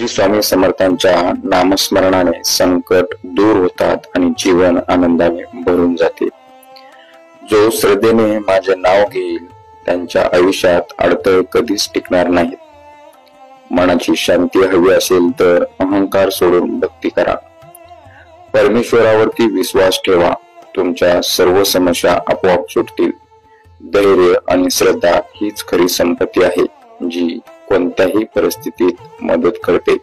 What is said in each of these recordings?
श्री स्वामी समर्थांच्या नामस्मरणाने संकट दूर होतात आणि जीवन आनंदाने भरून जाते। जो श्रद्धेने माझे नाव घेईल त्यांच्या आयुष्यात अडथळे कधीच टिकणार नाहीत। मनाची शांती हवी असेल तर अहंकार सोडून भक्ती करा। परमेश्वरावरती विश्वास ठेवा, तुमच्या सर्व समस्या आपोआप सुटतील। धैर्य आणि श्रद्धा हीच खरी संपत्ती आहे जी कोणत्याही परिस्थितीत मदत करते।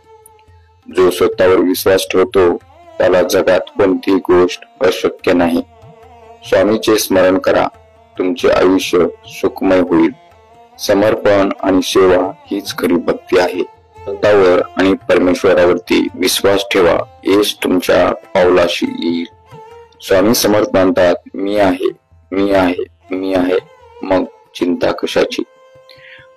जो स्वतःवर विश्वास ठेवतो त्याला जगात कोणतीही गोष्ट अशक्य नाही। स्वामीचे स्मरण करा, तुमचे आयुष्य सुखमय होईल। समर्पण आणि सेवा हीच खरी भक्ती आहे। स्वतःवर आणि परमेश्वरावरती विश्वास ठेवा, हेच तुमच्या पावलाशी येईल। स्वामी समर्थ म्हणतात, मी आहे, मी आहे, मी आहे, मग चिंता कशाची।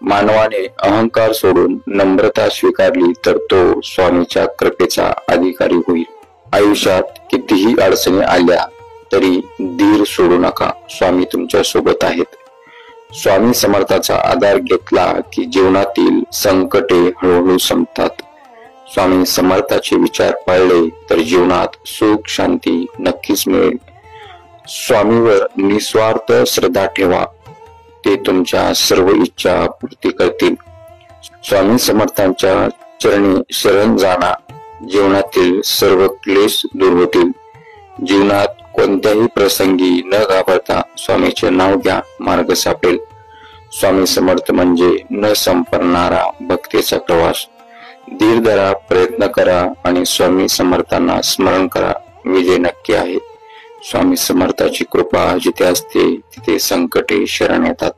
मानवाने अहंकार सोडून नम्रता स्वीकारली तर तो स्वामीच्या कृपेचा अधिकारी होईल। आयुष्यात कितीही अडचणी आल्या तरी धीर सोडू नका, स्वामी तुमच्या सोबत आहेत। स्वामी समर्थाचा आधार घेतला की जीवनातील संकटे हळूहळू संपतात। स्वामी समर्थाचे विचार पाळले तर जीवनात सुख शांती नक्कीच मिळेल। स्वामीवर निस्वार्थ श्रद्धा ठेवा, ते तुमच्या सर्व इच्छा पूर्ती करतील। स्वामी समर्थांच्या चरणी शरण जाणा, जीवनातील सर्व क्लेश दूर होतील। जीवनात कोणत्याही प्रसंगी न घाबरता स्वामीचे नाव घ्या, मार्ग सापडेल। स्वामी समर्थ म्हणजे न संपणारा भक्तीचा प्रवास। धीर धरा, प्रयत्न करा आणि स्वामी समर्थांना स्मरण करा, विजय नक्की आहे। स्वामी समर्थाची कृपा जिथे असते तिथे संकटे शरण येतात।